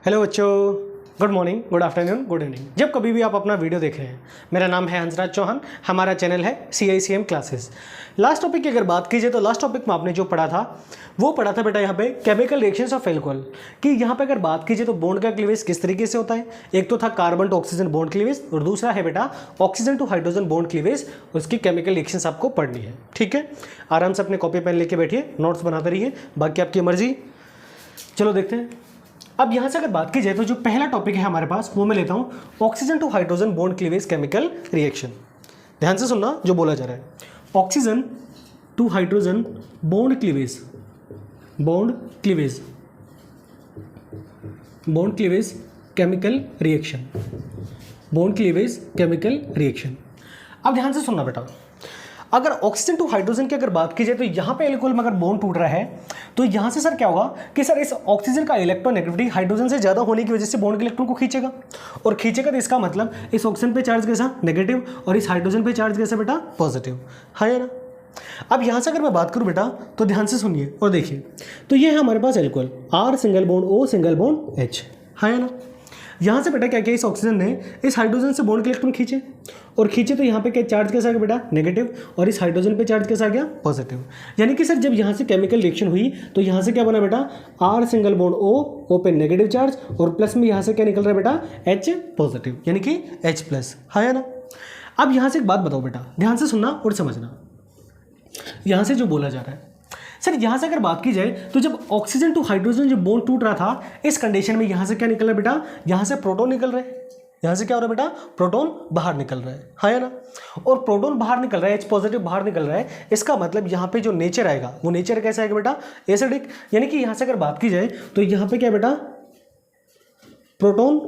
Hello बच्चों, good morning, good afternoon, good evening. जब कभी भी आप अपना वीडियो देख रहे हैं, मेरा नाम है हंसराज चौहान, हमारा चैनल है CICM क्लासेस। लास्ट टॉपिक की अगर बात कीजिए तो लास्ट टॉपिक में आपने जो पढ़ा था वो पढ़ा था बेटा यहाँ पे केमिकल रिएक्शंस ऑफ एल्कोहल कि यहाँ पे अगर बात कीजिए तो बॉन्ड का क्लीवेज किस तरीके से होता है। एक तो था carbon to oxygen bond cleavage और दूसरा है बेटा oxygen to hydrogen bond cleavage. उसकी केमिकल रिएक्शंस आपको पढ़नी है, ठीक है। आराम से अपने कॉपी पेन लेके बैठिए, नोट्स बनाते रहिए, बाकी आपकी मर्जी। चलो देखते हैं। अब यहाँ से अगर बात की जाए तो जो पहला टॉपिक है हमारे पास वो मैं लेता हूँ oxygen to hydrogen bond cleavage chemical reaction. ध्यान से सुनना जो बोला जा रहा है, oxygen to hydrogen bond cleavage chemical reaction. अब ध्यान से सुनना बेटा, अगर ऑक्सीजन टू हाइड्रोजन की अगर बात की जाए तो यहाँ पे एल्कोहल में अगर बॉन्ड टूट रहा है तो यहाँ से सर क्या होगा कि सर इस ऑक्सीजन का इलेक्ट्रोनेगेटिविटी हाइड्रोजन से ज़्यादा होने की वजह से बॉन्ड के इलेक्ट्रॉन को खींचेगा और खींचेगा तो इसका मतलब इस ऑक्सीजन पे चार्ज कैसा नेगेटिव और इस हाइड्रोजन पे चार्ज कैसा बेटा पॉजिटिव, है ना। अब यहाँ से अगर मैं बात करूँ बेटा तो ध्यान से सुनिए और देखिए, तो ये है हमारे पास alcohol R single bond O single bond H, है ना। यहाँ से बेटा क्या किया, इस ऑक्सीजन ने इस हाइड्रोजन से बॉन्ड के इलेक्ट्रॉन खींचे और खींचे तो यहाँ पे क्या चार्ज कैसा आ गया बेटा नेगेटिव और इस हाइड्रोजन पे चार्ज कैसा आ गया पॉजिटिव। यानी कि सर जब यहाँ से केमिकल रिएक्शन हुई तो यहाँ से क्या बना बेटा R सिंगल बॉन्ड O पे नेगेटिव चार्ज और प्लस में यहाँ से क्या निकल रहा है बेटा H पॉजिटिव, यानी कि H प्लस, है ना। अब यहाँ से एक बात बताओ बेटा, ध्यान से सुनना और समझना। यहाँ से जो बोला जा रहा है सर, यहाँ से अगर बात की जाए तो जब ऑक्सीजन टू हाइड्रोजन जो बॉन्ड टूट रहा था इस कंडीशन में यहाँ से क्या निकल रहा है बेटा, यहाँ से प्रोटॉन निकल रहे हैं। यहाँ से क्या हो रहा है बेटा, प्रोटॉन बाहर निकल रहा है ना। और प्रोटॉन बाहर निकल रहा है, H पॉजिटिव बाहर निकल रहा है, इसका मतलब यहाँ पे जो नेचर आएगा वो नेचर कैसा आएगा बेटा एसिडिक। यानी कि यहाँ से अगर बात की जाए तो यहाँ पे क्या बेटा प्रोटॉन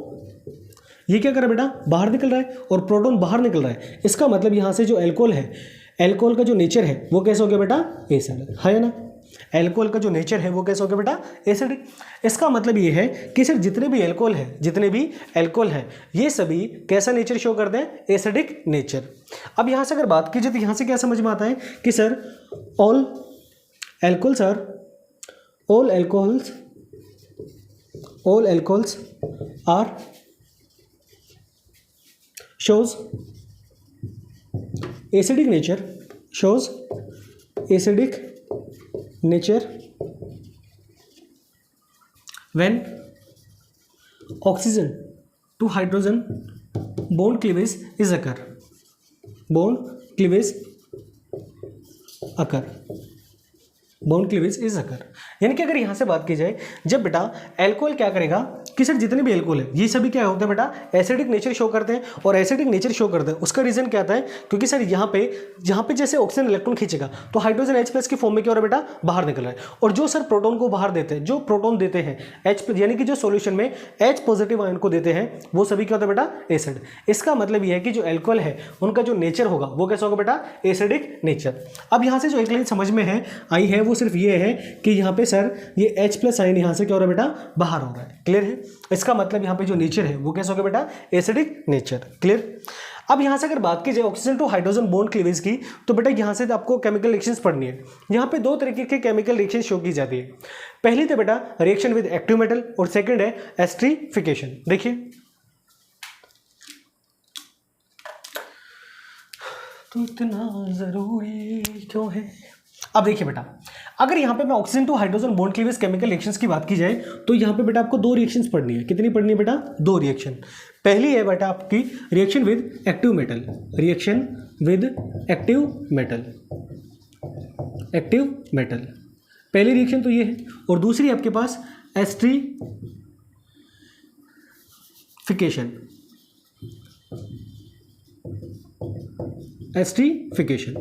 ये क्या कर रहा है बेटा बाहर निकल रहा है और प्रोटॉन बाहर निकल रहा है, इसका मतलब यहाँ से जो एल्कोहल है, एल्कोहल का जो नेचर है वो कैसे हो गया बेटा एसिड, है ना। एल्कोहल का जो नेचर है वो कैसे हो गया बेटा एसिडिक। इसका मतलब ये है कि सर जितने भी एल्कोहल है ये सभी कैसा नेचर शो करते हैं, एसिडिक नेचर। अब यहाँ से अगर बात की जाए तो यहाँ से क्या समझ में आता है कि sir all alcohols are shows acidic nature when oxygen to hydrogen bond cleavage occur। यानी कि अगर यहाँ से बात की जाए, जब बेटा एल्कोहल क्या करेगा कि सर जितने भी एल्कोहल है ये सभी क्या होता है बेटा एसिडिक नेचर शो करते हैं और एसिडिक नेचर शो करते हैं उसका रीजन क्या आता है, क्योंकि सर यहाँ पे जैसे ऑक्सीजन इलेक्ट्रॉन खींचेगा तो हाइड्रोजन H प्लस की फॉर्म में क्या हो रहा है बेटा बाहर निकल रहा है और जो सर प्रोटॉन को बाहर देते हैं, जो प्रोटॉन देते हैं H प्लस यानी कि जो सोल्यूशन में H पॉजिटिव आयन को देते हैं वो सभी क्या होता है बेटा एसिड। इसका मतलब ये है कि जो एल्कोहल है उनका जो नेचर होगा वो कैसा होगा बेटा एसिडिक नेचर। अब यहाँ से जो एक लाइन समझ में है आई है वो सिर्फ ये है कि यहाँ पे सर ये H प्लस आयन यहाँ से क्या हो रहा है बेटा बाहर हो रहा है, क्लियर है। इसका मतलब यहाँ पे जो नेचर है वो कैसा होगा बेटा एसिडिक नेचर, क्लियर। अब यहाँ से अगर बात की जाए oxygen to hydrogen bond cleavage की तो बेटा यहाँ से आपको केमिकल रिएक्शंस पढ़नी है। यहाँ पे दो तरीके के केमिकल रिएक्शन शो की जाती है। पहली तो बेटा रिएक्शन विद एक्टिव मेटल और सेकंड है एस्ट्रीफिकेशन। देखिए तो इतना जरूरी क्यों है। अब देखिए बेटा, अगर यहाँ पे मैं oxygen to hydrogen bond cleavage chemical reactions की बात की जाए तो यहाँ पे बेटा आपको दो रिएक्शंस पढ़नी है। कितनी पढ़नी है बेटा, दो रिएक्शन। पहली है बेटा आपकी रिएक्शन विद एक्टिव मेटल, पहली रिएक्शन तो ये है और दूसरी आपके पास एस्ट्रीफिकेशन।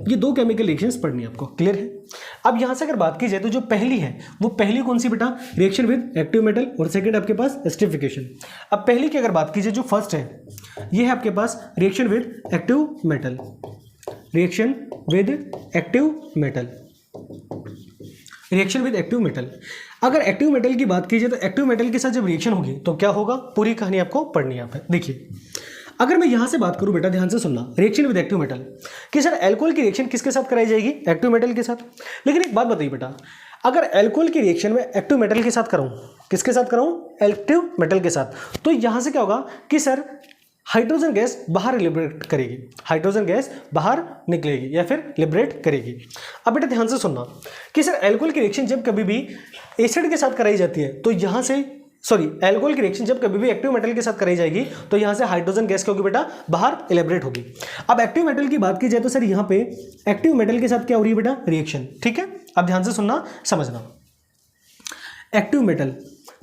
ये दो केमिकल रिएक्शंस पढ़नी है आपको, क्लियर है। अब यहाँ से अगर बात की जाए तो जो पहली है वो पहली कौन सी बेटा रिएक्शन विद एक्टिव मेटल और सेकंड आपके पास एस्ट्रीफिकेशन। अब पहली की अगर बात की जाए जो फर्स्ट है ये है आपके पास रिएक्शन विद एक्टिव मेटल। अगर एक्टिव मेटल की बात की जाए तो एक्टिव मेटल के साथ जब रिएक्शन होगी तो क्या होगा, पूरी कहानी आपको पढ़नी है। देखिए अगर मैं यहां से बात करूं बेटा, ध्यान से सुनना, रिएक्शन विद एक्टिव मेटल, कि सर एल्कोहल की रिएक्शन किसके साथ कराई जाएगी? एक्टिव मेटल के साथ। लेकिन एक बात बताइए बेटा, अगर एल्कोहल की रिएक्शन में एक्टिव मेटल के साथ कराऊं, किसके साथ कराऊं? एक्टिव मेटल के साथ, तो यहां से क्या होगा कि सर हाइड्रोजन गैस बाहर लिबरेट करेगी, हाइड्रोजन गैस बाहर निकलेगी या फिर लिबरेट करेगी। अब बेटा ध्यान से सुनना कि सर एल्कोहल की रिएक्शन जब कभी भी एसिड के साथ कराई जाती है तो यहां से एल्कोहल की रिएक्शन जब कभी भी एक्टिव मेटल के साथ कराई जाएगी तो यहां से हाइड्रोजन गैस क्या होगी बेटा? बाहर इलेबरेट होगी। अब एक्टिव मेटल की बात की जाए तो सर यहां पे एक्टिव मेटल के साथ क्या हो रही है बेटा? रिएक्शन। ठीक है, अब ध्यान से सुनना, समझना। एक्टिव मेटल,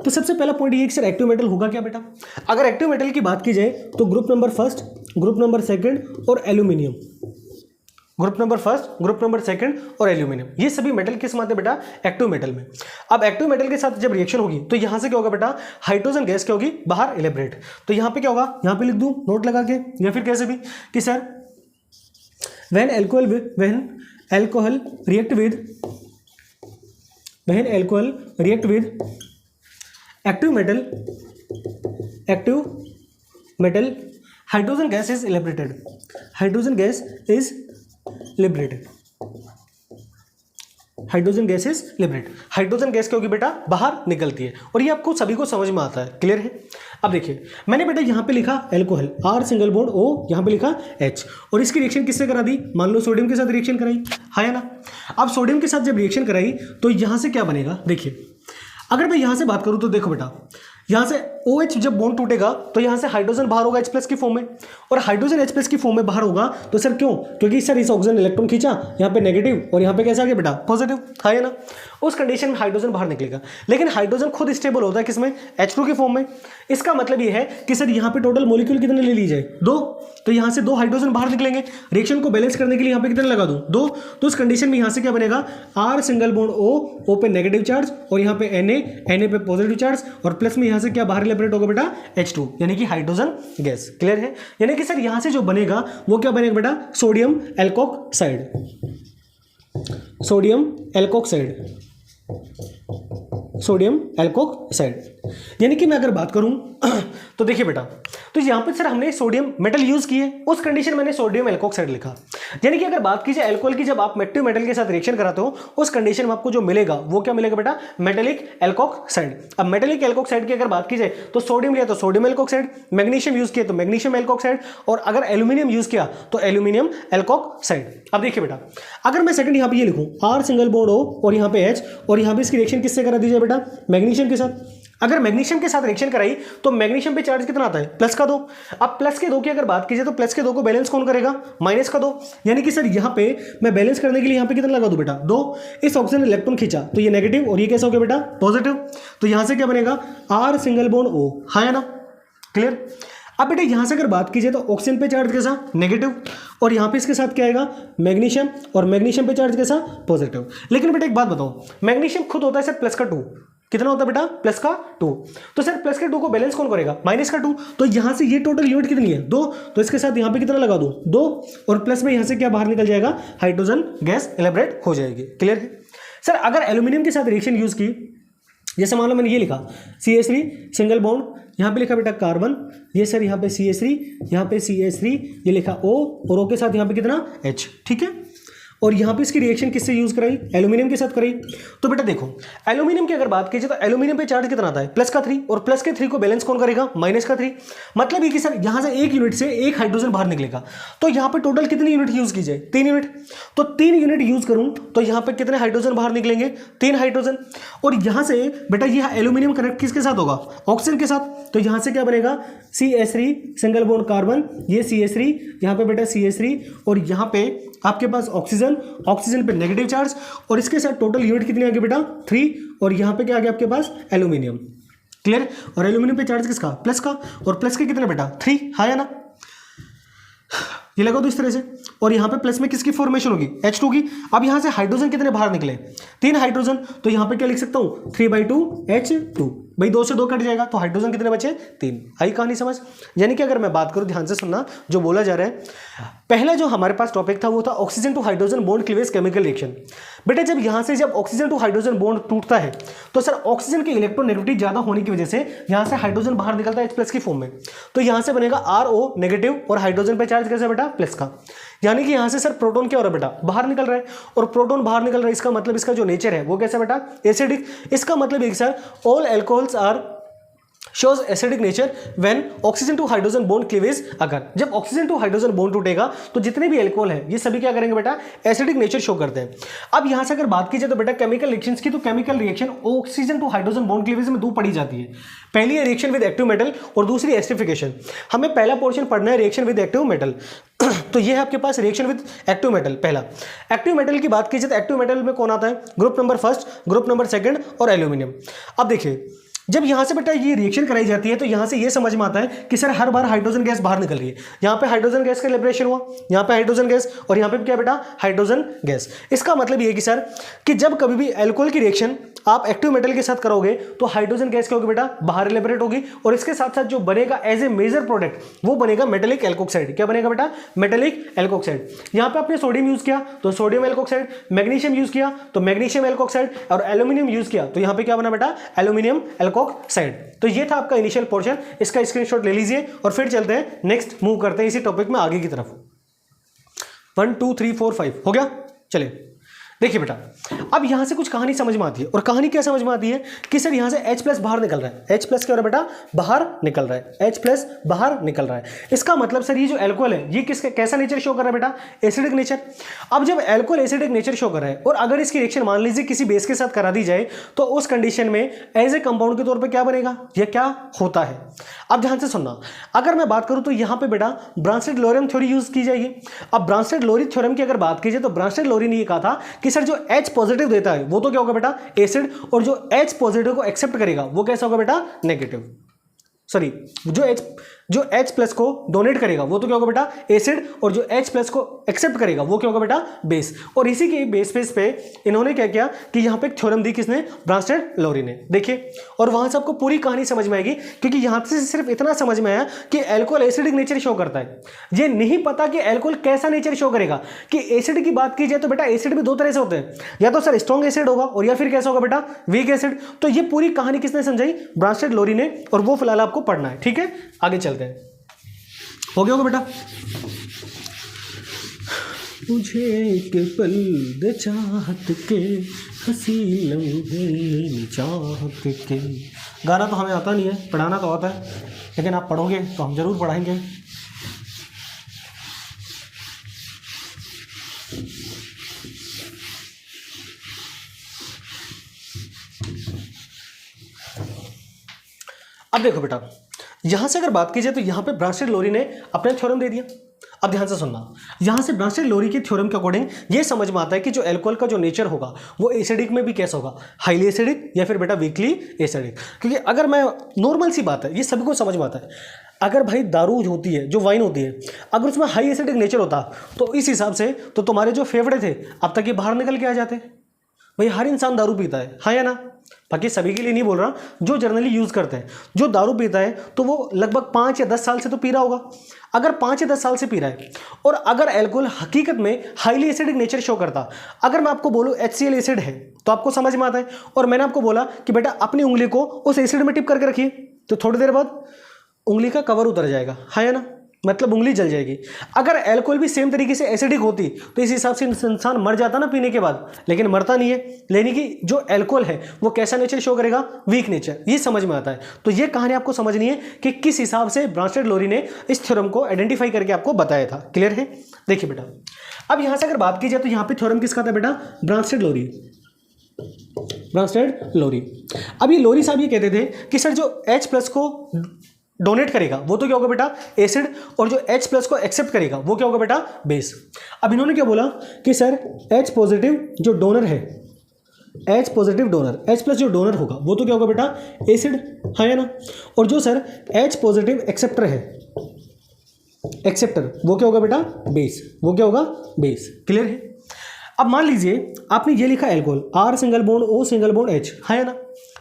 तो सबसे पहला पॉइंट ये कि सर एक्टिव मेटल होगा क्या बेटा? अगर एक्टिव मेटल की बात की जाए तो group number first, group number second और aluminium, group number first, group number second और एल्यूमिनियम, ये सभी मेटल किस में आते हैं बेटा? एक्टिव मेटल में। अब एक्टिव मेटल के साथ जब रिएक्शन होगी तो यहां से क्या होगा बेटा? हाइड्रोजन गैस क्या होगी? बाहर इलेबरेट। तो यहां पे क्या होगा? यहां पे लिख दूं नोट लगा के या फिर कैसे भी कि sir when alcohol react with active metal hydrogen gas is liberated, hydrogen gas is liberated, hydrogen gas is liberate. Hydrogen gas क्या होगी बेटा? बाहर निकलती है, और ये आपको सभी को समझ में आता है। क्लियर है? अब देखिए मैंने बेटा यहां पे लिखा alcohol, R single bond O, यहां पे लिखा H, और इसकी रिएक्शन किससे करा दी? मान लो सोडियम के साथ रिएक्शन कराई, है ना। अब सोडियम के साथ जब रिएक्शन कराई तो यहां से क्या बनेगा? देखिए अगर मैं यहां से बात करूं तो देखो बेटा, यहां से OH जब बॉन्ड टूटेगा तो यहां से हाइड्रोजन बाहर होगा H+ की फॉर्म में, और हाइड्रोजन H+ की फॉर्म में बाहर होगा तो सर क्यों? क्योंकि सर इस ऑक्सीजन इलेक्ट्रॉन खींचा, यहां पे नेगेटिव और यहां पे कैसा आ गया बेटा? पॉजिटिव, है ना। उस कंडीशन में हाइड्रोजन बाहर निकलेगा, लेकिन हाइड्रोजन खुद स्टेबल होता है किसमें? H2 की फॉर्म में। इसका मतलब ये है कि सर यहां पे टोटल मॉलिक्यूल कितने ले लीजिए? 2, तो यहां से 2 हाइड्रोजन बाहर निकलेंगे। रिएक्शन को बैलेंस करने के लिए यहां पे कितने लगा दूं? 2। तो उस कंडीशन में यहां से क्या बनेगा? R सिंगल बॉन्ड O पे नेगेटिव चार्ज और यहां पे Na पे पॉजिटिव चार्ज, और प्लस में यहां से क्या बाहर लिबरेट होगा बेटा? H2, यानी कि हाइड्रोजन गैस। क्लियर है? यानी कि सर यहां से जो बनेगा वो क्या बनेगा बेटा? Sodium alkoxide, sodium alkoxide, sodium alkoxide. यानी कि मैं अगर बात करूं तो देखिए बेटा, तो यहां पे सर हमने सोडियम मेटल यूज किए, उस कंडीशन मैंने सोडियम एल्कोक्साइड लिखा। यानी कि अगर बात कीजिए अल्कोहल की, जब आप एक्टिव मेटल के साथ रिएक्शन कराते हो उस कंडीशन में आपको जो मिलेगा वो क्या मिलेगा बेटा? Metallic alkoxide. अब मेटेलिक एल्कोक्साइड की अगर बात की जाए तो सोडियम लिया तो सोडियम एल्कोक्साइड, मैग्नीशियम यूज किया तो मैग्नीशियम एल्कोक्साइड, और अगर एल्यूमिनियम यूज किया तो एल्यूमिनियम एल्कोक्साइड। अब देखिए बेटा, अगर मैं सेकंड यहां पे ये लिखूं R सिंगल बॉन्ड O और यहां पे H, और यहां पे इसकी रिएक्शन किससे करा दीजिए बेटा? मैग्नीशियम के साथ। अगर मैग्नीशियम के साथ रिएक्शन कराई तो मैग्नीशियम पे चार्ज कितना आता है? +2। अब +2 की अगर बात कीजिए तो +2 को बैलेंस कौन करेगा? -2। यानी कि सर यहां पे मैं बैलेंस करने के लिए यहां पे कितना लगा दूं बेटा? 2। इस ऑक्सीजन इलेक्ट्रॉन खींचा तो ये नेगेटिव और ये कैसा हो गया बेटा? पॉजिटिव। तो यहां से क्या बनेगा? R सिंगल बॉन्ड O, है ना। क्लियर? अब बेटा यहां से अगर बात कीजिए तो ऑक्सीजन पे चार्ज कैसा? नेगेटिव, और यहां पे इसके साथ क्या आएगा? मैग्नीशियम, और मैग्नीशियम पे चार्ज कैसा? पॉजिटिव। लेकिन बेटा एक बात बताओ, मैग्नीशियम खुद होता है सर +2, कितना होता है बेटा? +2। तो सर +2 को बैलेंस कौन करेगा? -2। तो यहां से ये टोटल यूनिट कितनी है? 2। तो इसके साथ यहां पे कितना लगा दूं? 2, और प्लस में यहां से क्या बाहर निकल जाएगा? हाइड्रोजन गैस इलेबरेट हो जाएगी। क्लियर है? सर अगर एल्यूमिनियम के साथ रिएक्शन यूज की, जैसे मान लो मैंने ये लिखा CH3 सिंगल बॉन्ड, यहां पे लिखा बेटा कार्बन, ये सर यहां पे CH3, यहां पे CH3, ये लिखा O, और O के साथ यहां पे कितना? H। ठीक है, और यहां पे इसकी रिएक्शन किससे यूज कराई? एल्यूमिनियम के साथ कराई। तो बेटा देखो एल्यूमिनियम की अगर बात कीजिए तो एल्यूमिनियम पे चार्ज कितना आता है? +3, और +3 को बैलेंस कौन करेगा? -3। मतलब ये कि सर यहां से एक यूनिट से एक हाइड्रोजन बाहर निकलेगा, तो यहां पे टोटल कितनी यूनिट यूज की जाए? 3 यूनिट। तो 3 यूनिट यूज करूं तो यहां पे कितने हाइड्रोजन बाहर निकलेंगे? 3 हाइड्रोजन। और यहां से बेटा ये एल्यूमिनियम कनेक्ट किसके साथ होगा? ऑक्सीजन के साथ। तो यहां से क्या बनेगा? CH3 सिंगल बॉन्ड कार्बन, ये CH3, यहां पे बेटा CH3, और यहां पे आपके पास ऑक्सीजन, ऑक्सीजन पे नेगेटिव चार्ज, और इसके साथ टोटल यूनिट कितनी आ गई बेटा? 3, और यहां पे क्या आ गया आपके पास? एल्यूमिनियम। क्लियर? और एल्यूमिनियम पे चार्ज किसका? प्लस का, और प्लस के कितने बेटा? 3, है ना। ये लगा दो इस तरह से, और यहां पे प्लस में किसकी फॉर्मेशन होगी? H2 की। अब यहां से हाइड्रोजन कितने बाहर निकले? 3 हाइड्रोजन, तो यहां पे क्या लिख सकता हूं? 3/2 H2। भाई 2 से 2 कट जाएगा तो हाइड्रोजन कितने बचे? 3। आई कहानी समझ? यानी कि अगर मैं बात करूं, ध्यान से सुनना जो बोला जा रहा है। पहला जो हमारे पास टॉपिक था वो था oxygen to hydrogen bond cleavage chemical reaction. बेटा जब यहां से जब ऑक्सीजन टू हाइड्रोजन बॉन्ड टूटता है तो सर ऑक्सीजन की इलेक्ट्रोनेगेटिविटी ज्यादा होने की वजह से यहां से हाइड्रोजन बाहर निकलता है H+ की फॉर्म में, तो यहां से बनेगा RO नेगेटिव और हाइड्रोजन पे चार्ज कैसे बेटा? प्लस का। यानी कि यहां से सर प्रोटॉन क्या हो रहा है बेटा? बाहर निकल रहा है, और प्रोटॉन बाहर निकल रहा है, इसका मतलब इसका जो नेचर है वो कैसा बेटा? एसिडिक। इसका मतलब एक sir all alcohols are shows acidic nature when oxygen to hydrogen bond cleavage अगर जब ऑक्सीजन टू हाइड्रोजन बॉन्ड टूटेगा तो जितने भी एल्कोहल है ये सभी क्या करेंगे बेटा? एसिडिक नेचर शो करते हैं। अब यहां से अगर बात की जाए तो बेटा केमिकल रिएक्शंस की, तो chemical reaction oxygen to hydrogen bond cleavage में 2 पढ़ी जाती है। पहली है रिएक्शन विद एक्टिव मेटल और दूसरी एस्टरिफिकेशन। हमें पहला पोर्शन पढ़ना है रिएक्शन विद एक्टिव मेटल। तो ये है आपके पास रिएक्शन विद एक्टिव मेटल। पहला एक्टिव मेटल की बात की जाए तो एक्टिव मेटल में कौन आता है? ग्रुप नंबर 1, ग्रुप नंबर 2 और एल्यूमिनियम। अब देखिए जब यहां से बेटा ये रिएक्शन कराई जाती है तो यहां से ये समझ में आता है कि सर हर बार हाइड्रोजन गैस बाहर निकल रही है। यहां पे हाइड्रोजन गैस का लिबरेशन हुआ, यहां पे हाइड्रोजन गैस, और यहां पे क्या बेटा? Hydrogen gas. इसका मतलब ये है कि सर कि जब कभी भी एल्कोहल की रिएक्शन आप एक्टिव मेटल के साथ करोगे तो हाइड्रोजन गैस क्या होगी बेटा? बाहर लिबरेट होगी, और इसके साथ साथ जो बनेगा एज ए मेजर प्रोडक्ट वो बनेगा मेटेलिक एल्कोक्साइड। क्या बनेगा बेटा? Metallic alkoxide. यहां पे आपने सोडियम यूज किया तो सोडियम एल्कोक्साइड, मैग्नीशियम यूज किया तो मैग्नीशियम एल्कोक्साइड, और एल्यूमिनियम यूज किया तो यहां पे क्या बना बेटा? Aluminium alkoxide. तो ये था आपका इनिशियल पोर्शन, इसका स्क्रीनशॉट ले लीजिए और फिर चलते हैं नेक्स्ट, मूव करते हैं इसी टॉपिक में आगे की तरफ। 1 2 3 4 5 हो गया। चलिए देखिए बेटा अब यहां से कुछ कहानी समझ में आती है, और कहानी क्या समझ में आती है कि सर यहां से H+ बाहर निकल रहा है। H+ क्या हो रहा है बेटा? बाहर निकल रहा है। H+ बाहर निकल रहा है। इसका मतलब सर ये जो एल्कोहल है ये किसका कैसा नेचर शो कर रहा है बेटा? Acidic nature. अब जब एल्कोहल एसिडिक नेचर शो कर रहा है और अगर इसकी रिएक्शन मान लीजिए किसी बेस के साथ करा दी जाए तो उस कंडीशन में एज ए कंपाउंड के तौर पर क्या बनेगा? यह क्या होता है? अब ध्यान से सुनना, अगर मैं बात करूं तो यहां पे बेटा ब्रांस्टेड-लोरेन थ्योरी यूज की जाएगी। अब ब्रांस्टेड-लोरी थ्योरम की अगर बात की जाए तो ब्रांस्टेड-लोरी ने ये कहा था कि सर जो H पॉजिटिव देता है वो तो क्या होगा बेटा? एसिड, और जो H पॉजिटिव को एक्सेप्ट करेगा वो कैसा होगा बेटा? नेगेटिव। सॉरी, जो H+ को डोनेट करेगा वो तो क्या होगा बेटा? एसिड, और जो H+ को एक्सेप्ट करेगा वो क्या होगा बेटा? बेस। और इसी के बेस पे इन्होंने क्या किया कि यहां पे एक थ्योरम दी, किसने? ब्रांस्टेड-लोरी ने। देखिए, और वहां से आपको पूरी कहानी समझ में आएगी, क्योंकि यहां से सिर्फ इतना समझ में आया कि एल्कोहल एसिडिक नेचर शो करता है। ये नहीं पता कि एल्कोहल कैसा नेचर शो करेगा। कि एसिड की बात की जाए तो बेटा एसिड भी 2 तरह से होते हैं, या तो सर स्ट्रॉन्ग एसिड होगा और या फिर कैसा होगा बेटा? Weak acid. तो ये पूरी कहानी किसने समझाई? ब्रांस्टेड-लोरी ने, और वो फिलहाल आपको पढ़ना है। ठीक है, आगे चलते हैं। हो गया होगा बेटा? मुझे एक पल दे चाहत के हंसी लम्हे चाहत के। गाना तो हमें आता नहीं है, पढ़ाना तो आता है, लेकिन आप पढ़ोगे तो हम जरूर पढ़ाएंगे। अब देखो बेटा यहां से अगर बात की जाए तो यहां पे ब्रांस्टेड-लोरी ने अपना थ्योरम दे दिया। अब ध्यान से सुनना, यहां से ब्रांस्टेड-लोरी के थ्योरम के अकॉर्डिंग ये समझ में आता है कि जो एल्कोहल का जो नेचर होगा वो एसिडिक में भी कैसा होगा? हाईली एसिडिक या फिर बेटा वीकली एसिडिक। क्योंकि अगर मैं नॉर्मल सी बात है, ये सभी को समझ में आता है, अगर भाई दारू होती है, जो वाइन होती है, अगर उसमें हाई एसिडिक नेचर होता तो इस हिसाब से तो तुम्हारे जो फेफड़े थे अब तक ये बाहर निकल के आ जाते। भाई हर इंसान दारू पीता है, हाँ या ना? बाकी सभी के लिए नहीं बोल रहा, जो जनरली यूज करते हैं। जो दारू पीता है तो वो लगभग 5 या 10 साल से तो पी रहा होगा। अगर 5 या 10 साल से पी रहा है और अगर एल्कोहल हकीकत में हाईली एसिडिक नेचर शो करता, अगर मैं आपको बोलूं HCl एसिड है तो आपको समझ में आता है, और मैंने आपको बोला कि बेटा अपनी उंगली को उस एसिड में टिप करके रखिए, तो थोड़ी देर बाद उंगली का कवर उतर जाएगा, हाँ या ना? मतलब उंगली जल जाएगी। अगर एल्कोहल भी सेम तरीके से एसिडिक होती तो इस हिसाब से इंसान मर जाता ना पीने के बाद, लेकिन मरता नहीं है। यानी कि जो एल्कोहल है वो कैसा नेचर शो करेगा? Weak nature. ये समझ में आता है। तो ये कहानी आपको समझनी है कि किस हिसाब से ब्रांस्टेड-लोरी ने इस थ्योरम को आइडेंटिफाई करके आपको बताया था। क्लियर है? देखिए बेटा अब यहां से अगर बात की जाए तो यहां पे थ्योरम किसका था बेटा? ब्रांस्टेड-लोरी। ब्रांस्टेड-लोरी। अब ये लोरी साहब ये कहते थे कि सर जो H+ को डोनेट करेगा वो तो क्या होगा बेटा? एसिड, और जो H+ को एक्सेप्ट करेगा वो क्या होगा बेटा? बेस। अब इन्होंने क्या बोला कि सर H पॉजिटिव जो डोनर है, H पॉजिटिव डोनर, H+ जो डोनर होगा वो तो क्या होगा बेटा? एसिड, हाँ या ना? और जो सर H पॉजिटिव एक्सेप्टर है, एक्सेप्टर, वो क्या होगा बेटा? बेस। वो क्या होगा? बेस। क्लियर है? अब मान लीजिए आपने ये लिखा alcohol, R single bond O single bond H, है ना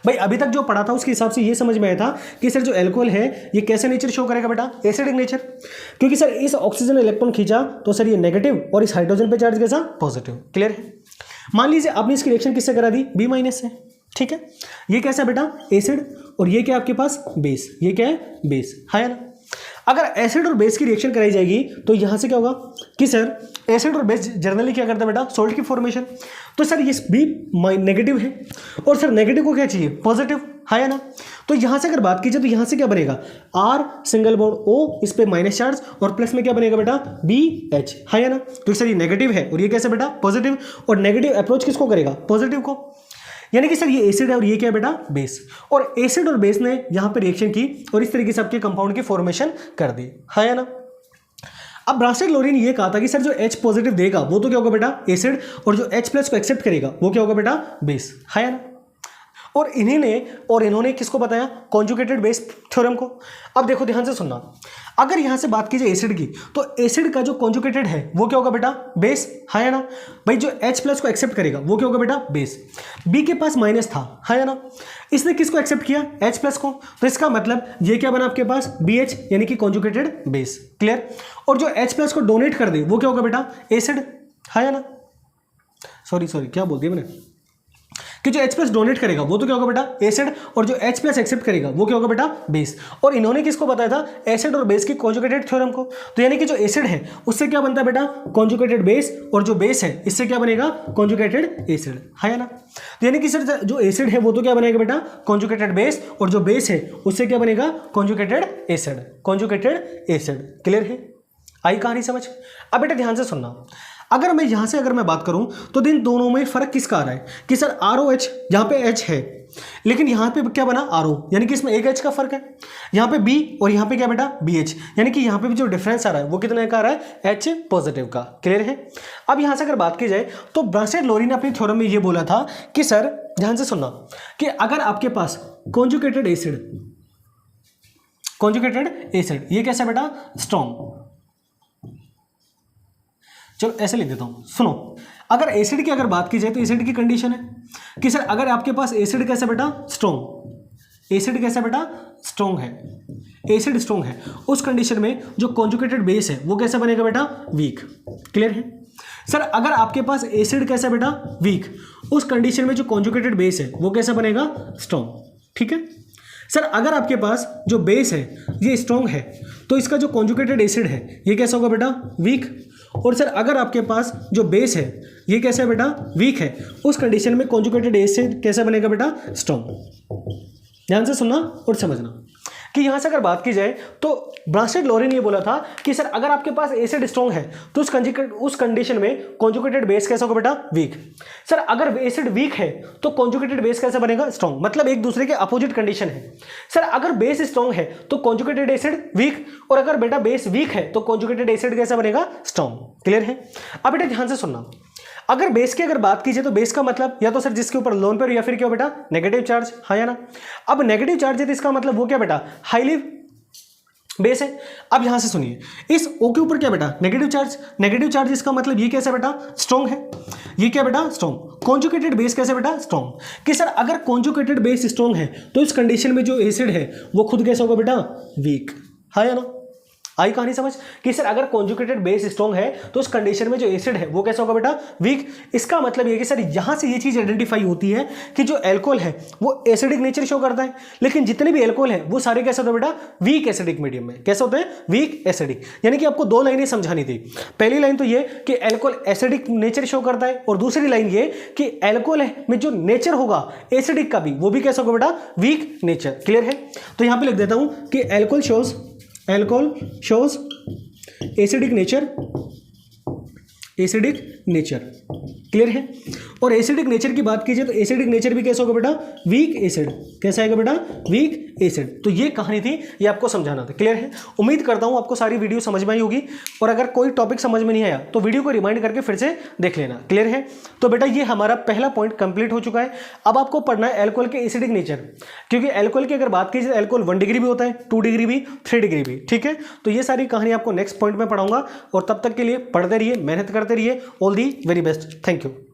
भाई। अभी तक जो पढ़ा था उसके हिसाब से ये समझ में आया था कि सर जो एल्कोहल है ये कैसे नेचर शो करेगा बेटा, एसिडिक नेचर। क्योंकि सर इस ऑक्सीजन ने इलेक्ट्रॉन खींचा तो सर ये नेगेटिव और इस हाइड्रोजन पे चार्ज कैसा, पॉजिटिव। क्लियर है। मान लीजिए आपने इसकी रिएक्शन किससे करा दी, B- से, ठीक है। ये कैसा बेटा, एसिड, और ये क्या आपके पास, बेस। ये क्या है, बेस, है ना। अगर एसिड और बेस की रिएक्शन कराई जाएगी तो यहां से क्या होगा कि सर एसिड और बेस जनरली क्या करता है बेटा, सॉल्ट की फॉर्मेशन। तो सर ये भी नेगेटिव है और सर नेगेटिव को क्या चाहिए, पॉजिटिव, है ना। तो यहां से अगर बात की जाए तो यहां से क्या बनेगा, R सिंगल बॉन्ड O, इस पे माइनस चार्ज, और प्लस में क्या बनेगा बेटा, BH, है ना। तो सर ये नेगेटिव है और ये कैसे बेटा, पॉजिटिव, और नेगेटिव अप्रोच किसको करेगा, पॉजिटिव को। यानी कि सर ये एसिड है और ये क्या है बेटा, बेस। और एसिड और बेस ने यहां पे रिएक्शन की और इस तरीके से आपके कंपाउंड की फॉर्मेशन कर दी, है ना। अब ब्रांस्टेड लोरी ने ये कहा था कि सर जो H पॉजिटिव देगा वो तो क्या होगा बेटा, एसिड, और जो H प्लस को एक्सेप्ट करेगा वो क्या होगा बेटा, बेस, है ना। और इन्होंने किसको बताया, कॉन्जुगेटेड बेस थ्योरम को। अब देखो ध्यान से सुनना, अगर यहां से बात की जाए एसिड की तो एसिड का जो कॉन्जुगेटेड है वो क्या होगा बेटा, बेस, है ना भाई। जो H प्लस को एक्सेप्ट करेगा वो क्या होगा बेटा, बेस। B के पास माइनस था, है ना, इसने किसको एक्सेप्ट किया, H प्लस को, तो इसका मतलब ये क्या बना आपके पास, BH, यानी कि कॉन्जुगेटेड बेस। क्लियर। और जो H प्लस को डोनेट कर दे वो क्या होगा बेटा, एसिड, है ना। सॉरी क्या बोल दिया मैंने, कि जो H प्लस डोनेट करेगा वो तो क्या होगा बेटा, एसिड, और जो H प्लस एक्सेप्ट करेगा वो क्या होगा बेटा, बेस। और इन्होंने किसको बताया था, एसिड और बेस की कॉन्जुगेटेड थ्योरम को। तो यानी कि जो एसिड है उससे क्या बनता है बेटा, कॉन्जुगेटेड बेस, और जो बेस है इससे क्या बनेगा, कॉन्जुगेटेड एसिड, है ना। तो यानी कि सर जो एसिड है वो तो क्या बनेगा बेटा, कॉन्जुगेटेड बेस, और जो बेस है उससे क्या बनेगा, conjugated acid, conjugated acid. Clear है, आई कहानी समझ। अब बेटा ध्यान से सुनना, अगर मैं यहां से बात करूं तो इन दोनों में फर्क किसका आ रहा है कि सर ROH, यहां पे H है लेकिन यहां पे क्या बना, RO, यानी कि इसमें एक H का फर्क है। यहां पे B और यहां पे क्या बेटा, BH, यानी कि यहां पे भी जो डिफरेंस आ रहा है वो कितने का आ रहा है, H पॉजिटिव का। क्लियर है। अब यहां से अगर बात की जाए तो ब्रांस्टेड लोरी ने अपनी थ्योरम में ये बोला था कि सर ध्यान से सुनना, कि अगर आपके पास कॉन्जुगेटेड एसिड ये कैसा बेटा, स्ट्रॉन्ग। चलो ऐसे लिख देता हूं, सुनो, अगर एसिड की अगर बात की जाए तो एसिड की कंडीशन है कि सर अगर आपके पास एसिड कैसा बेटा, स्ट्रॉन्ग, एसिड कैसा बेटा, स्ट्रॉन्ग है, एसिड स्ट्रॉन्ग है, उस कंडीशन में जो कॉन्जुगेटेड बेस है वो कैसा बनेगा बेटा, वीक। क्लियर है। सर अगर आपके पास एसिड कैसा बेटा, वीक, उस कंडीशन में जो कॉन्जुगेटेड बेस है वो कैसा बनेगा, स्ट्रॉन्ग। ठीक है। सर अगर आपके पास जो बेस है ये स्ट्रॉन्ग है तो इसका जो कॉन्जुगेटेड एसिड है ये कैसा होगा बेटा, वीक। और सर अगर आपके पास जो बेस है ये कैसा है बेटा, वीक है, उस कंडीशन में कॉन्जुगेटेड एसिड कैसा बनेगा बेटा, स्ट्रॉन्ग। ध्यान से सुनना और समझना कि यहां से अगर बात की जाए तो ब्रांस्टेड लोरी ने ये बोला था कि सर अगर आपके पास एसिड स्ट्रॉन्ग है तो उस कंडीशन में कॉन्जुगेटेड बेस कैसा होगा बेटा, वीक। सर अगर एसिड वीक है तो कॉन्जुगेटेड बेस कैसा बनेगा, स्ट्रॉन्ग, मतलब एक दूसरे के अपोजिट कंडीशन है। सर अगर बेस स्ट्रॉन्ग है तो कॉन्जुगेटेड एसिड वीक, और अगर बेटा बेस वीक है तो कॉन्जुगेटेड एसिड कैसा बनेगा, स्ट्रॉन्ग। क्लियर है। अब बेटा ध्यान से सुनना, अगर बेस की अगर बात कीजिए तो बेस का मतलब या तो सर जिसके ऊपर लोन पेयर या फिर क्या बेटा, नेगेटिव चार्ज, हाँ या ना। अब नेगेटिव चार्ज है तो इसका मतलब वो क्या बेटा, हाईली बेस है। अब यहां से सुनिए, इस O के ऊपर क्या बेटा, नेगेटिव चार्ज, इसका मतलब ये कैसा बेटा, स्ट्रॉन्ग है। ये क्या बेटा, स्ट्रॉन्ग। कॉन्जुगेटेड बेस कैसे बेटा, स्ट्रॉन्ग। कि सर अगर कॉन्जुगेटेड बेस स्ट्रॉन्ग है तो इस कंडीशन में जो एसिड है वो खुद कैसा होगा बेटा, वीक, हाँ या ना। आई कहानी समझ कि सर अगर कॉन्जुगेटेड बेस स्ट्रॉन्ग है तो उस कंडीशन में जो एसिड है वो कैसा होगा बेटा, वीक। इसका मतलब ये कि सर यहां से ये चीज आइडेंटिफाई होती है कि जो एल्कोहल है वो एसिडिक नेचर शो करता है, लेकिन जितने भी एल्कोहल है वो सारे कैसे होते हैं बेटा, वीक एसिडिक मीडियम में। कैसे होते हैं, वीक एसिडिक। यानी कि आपको दो लाइनें समझानी थी। पहली लाइन तो ये कि एल्कोहल एसिडिक नेचर शो करता है, और दूसरी लाइन ये कि एल्कोहल में जो नेचर होगा एसिडिक का भी वो भी कैसा होगा बेटा, वीक नेचर। क्लियर है। तो यहां पर लिख देता हूं कि alcohol shows acidic nature. Clear है। और एसिडिक नेचर की बात कीजिए तो एसिडिक नेचर भी कैसा होगा बेटा, वीक एसिड। कैसा आएगा बेटा, वीक एसिड। तो ये कहानी थी, ये आपको समझाना था। क्लियर है। उम्मीद करता हूं आपको सारी वीडियो समझ में आई होगी, और अगर कोई टॉपिक समझ में नहीं आया तो वीडियो को रिमाइंड करके फिर से देख लेना। क्लियर है। तो बेटा ये हमारा पहला पॉइंट कंप्लीट हो चुका है। अब आपको पढ़ना है एल्कोहल के एसिडिक नेचर, क्योंकि एल्कोहल की अगर बात कीजिए तो एल्कोहल 1 डिग्री भी होता है, 2 डिग्री भी, 3 डिग्री भी। ठीक है। तो ये सारी कहानी आपको नेक्स्ट पॉइंट में पढ़ाऊंगा, और तब तक के लिए पढ़ते रहिए, मेहनत करते रहिए। All the very best. Thank you. You.